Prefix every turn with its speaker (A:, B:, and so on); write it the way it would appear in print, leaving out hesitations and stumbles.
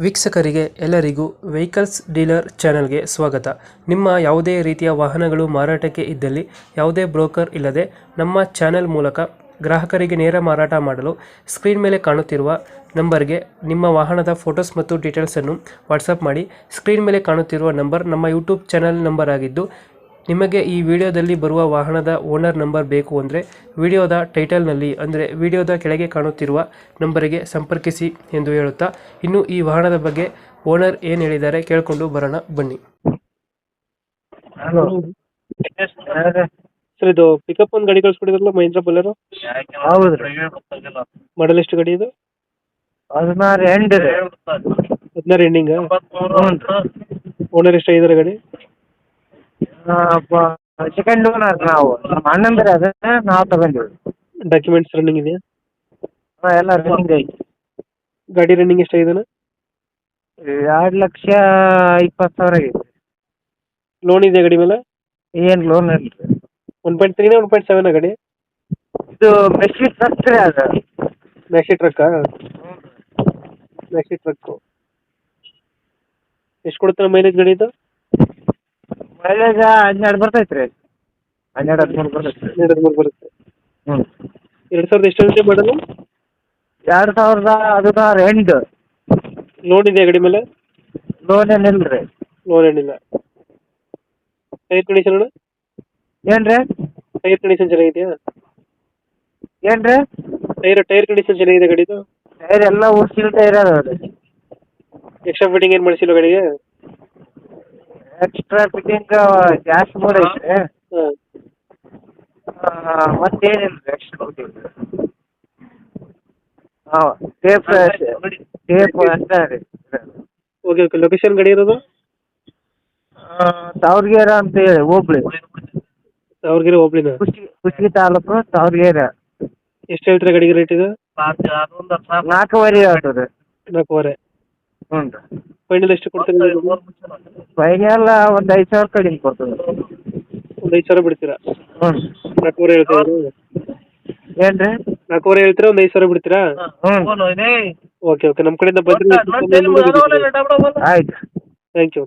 A: ವೀಕ್ಷಕರಿಗೆ ಎಲ್ಲರಿಗೂ vehicles dealer ಚಾನೆಲ್ಗೆ ಸ್ವಾಗತ. ನಿಮ್ಮ ಯಾವುದೇ ರೀತಿಯ ವಾಹನಗಳು ಮಾರಾಟಕ್ಕೆ ಇದ್ದಲ್ಲಿ ಯಾವುದೇ ಬ್ರೋಕರ್ ಇಲ್ಲದೆ ನಮ್ಮ ಚಾನೆಲ್ ಮೂಲಕ ಗ್ರಾಹಕರಿಗೆ ನೇರ ಮಾರಾಟ ಮಾಡಲು ಸ್ಕ್ರೀನ್ ಮೇಲೆ ಕಾಣುತ್ತಿರುವ ನಂಬರ್ಗೆ ನಿಮ್ಮ ವಾಹನದ ಫೋಟೋಸ್ ಮತ್ತು ಡೀಟೇಲ್ಸನ್ನು ವಾಟ್ಸಪ್ ಮಾಡಿ. ಸ್ಕ್ರೀನ್ ಮೇಲೆ ಕಾಣುತ್ತಿರುವ ನಂಬರ್ ನಮ್ಮ ಯೂಟ್ಯೂಬ್ ಚಾನೆಲ್ ನಂಬರ್ ಆಗಿದ್ದು, ನಿಮಗೆ ಈ ವಿಡಿಯೋದಲ್ಲಿ ಬರುವ ವಾಹನದ ಓನರ್ ನಂಬರ್ ಬೇಕು ಅಂದರೆ ವಿಡಿಯೋದ ಟೈಟಲ್ನಲ್ಲಿ ಅಂದರೆ ವಿಡಿಯೋದ ಕೆಳಗೆ ಕಾಣುತ್ತಿರುವ ನಂಬರಿಗೆ ಸಂಪರ್ಕಿಸಿ ಎಂದು ಹೇಳುತ್ತಾ, ಇನ್ನು ಈ ವಾಹನದ ಬಗ್ಗೆ ಓನರ್ ಏನು ಹೇಳಿದ್ದಾರೆ ಕೇಳಿಕೊಂಡು ಬರೋಣ ಬನ್ನಿ.
B: ಹಲೋ.
A: ಸರ್, ಇದು ಪಿಕಪ್ ಒಂದು ಗಾಡಿ ಕಳಿಸ್ಕೊಟ್ಟಿದ್ರಲ್ಲ, ಮಹೀಂದ್ರ ಬೊಲೆರೋ,
B: ಹೌದ್ರಿ.
A: ಮಾಡಲ್ ಎಷ್ಟು ಗಾಡಿ ಇದು?
B: 16 ಎಂಡ್ ರೀ.
A: 16 ಎಂಡಿಂಗ್.
B: ಹ್ಞೂ.
A: ಓನರ್ ಎಷ್ಟಾಗಿದ್ದಾರೆ ಗಾಡಿ?
B: ಸೆಕೆಂಡ್ ಓನರ್ ನಾವು. ನಮ್ಮ ಅಣ್ಣಂದ್ರೆ ಅದೇ ನಾವು ತಗೊಂಡಿವಿ.
A: ಡಾಕ್ಯುಮೆಂಟ್ಸ್ ರನ್ನಿಂಗ್ ಇದೆಯಾ?
B: ಎಲ್ಲ ರನ್ನಿಂಗ್ ಐತಿ.
A: ಗಾಡಿ ರನ್ನಿಂಗ್ ಎಷ್ಟಾಗಿದೆ?
B: 2,20,000 ಆಗೈತಿ.
A: ಲೋನ್ ಇದೆ ಗಾಡಿ ಮೇಲೆ?
B: ಏನು ಲೋನ್ ಇಲ್ಲ ರೀ.
A: 1.3 1.7 ಗಾಡಿ?
B: ಇದು ಮೆಸ್ಸಿ ಟ್ರಕ್ ರೀ ಅದು.
A: ಮ್ಯಾಕ್ಸಿ ಟ್ರಕ್ಕಾ? ಮ್ಯಾಕ್ಸಿ ಟ್ರಕ್ಕು ಎಷ್ಟು ಕೊಡುತ್ತೆ ಮೈಲೇಜ್ ಗಾಡಿ ಇದು?
B: ಮೈಲೇಜ್ 12 ಬರ್ತೈತೆ ರೀ. 12-13 ಬರ್ತೈತೆ.
A: 2 ಬರುತ್ತೆ.
B: ಹ್ಞೂ.
A: 2000 ಎಷ್ಟು ಮಾಡಲು?
B: 2016 ಎಂಡ್.
A: ಲೋನ್ ಇದೆಯಾ ಗಾಡಿ ಮೇಲೆ?
B: ಲೋನ್ ಏನಿಲ್ಲ ರೀ.
A: ಲೋನ್ ಏನಿಲ್ಲ. ಟೈರ್ ಕಂಡೀಷನ್ ಅಣ್ಣ?
B: ಏನು ರೀ?
A: ಟೈರ್ ಕಂಡೀಷನ್ ಚೆನ್ನಾಗಿದೆಯಾ?
B: ಏನು ರೀ?
A: ಟೈರ್ ಕಂಡೀಷನ್ ಚೆನ್ನಾಗಿದೆ ಗಾಡಿದು?
B: ಟೈರ್ ಎಲ್ಲ ಉಡ್ಸಿಲ್ ಟೈರ್ ಅದಾವೆ ರೀ.
A: ಎಕ್ಸ್ಟ್ರಾ ಫಿಟ್ಟಿಂಗ್ ಏನು ಮಾಡಿಸಿಲ್ಲ ಗಾಡಿಗೆ?
B: ಎಕ್ಸ್ಟ್ರಾ ಫಿಟ್ಟಿಂಗ್ ಗ್ಯಾಸ್ ಬೋರ್ಡ್ ಐತೆ.
A: ಹಾಂ.
B: ಮತ್ತೇನಿಲ್ಲ ರೀ ಎಕ್ಸ್ಟ್ರಾ ಫಿಟ್ಟಿಂಗ್. ಹಾಂ, ಟೇಪ್ ಅಂತ ರೀ.
A: Okay okay. ಲೊಕೇಶನ್ ಗಾಡಿ ಇರೋದು?
B: ತಾವರ್ಗೆರೆ ಅಂತ ಹೇಳಿ ಹೋಬ್ಳಿ.
A: ಅವ್ರಿಗಿರೋ ಹೋಬ್ಳಿನ?
B: ಕುಷ್ಟಗಿ ತಾಲೂಕು ತಾವರ್ಗೆರೆ.
A: ಎಷ್ಟು ಹೇಳ್ತೀರಾ ಗಾಡಿಗೆ ರೇಟ್ ಇದು?
B: 4.5 ಹೇಳ್ತೀವಿ.
A: 4.5.
B: ಹ್ಞೂ ರೀ.
A: ಫೈನಲ್ ಎಷ್ಟು ಕೊಡ್ತೀರಾ?
B: ಫೈನಲ್ ಒಂದು 5,000 ಕಡಿಮೆ ಕೊಡ್ತದೆ.
A: ಒಂದು 5,000 ಬಿಡ್ತೀರಾ?
B: ಹ್ಞೂ.
A: 4.5 ಹೇಳ್ತೀರಾ?
B: ಏನು ರೀ?
A: 4.5 ಹೇಳ್ತೀರಾ, ಒಂದು 5,000 ಬಿಡ್ತೀರಾ?
B: ಹ್ಞೂ.
A: Okay okay. ನಮ್ಮ ಕಡೆಯಿಂದ ಬಂದರೆ
B: ಆಯ್ತು.
A: Thank you.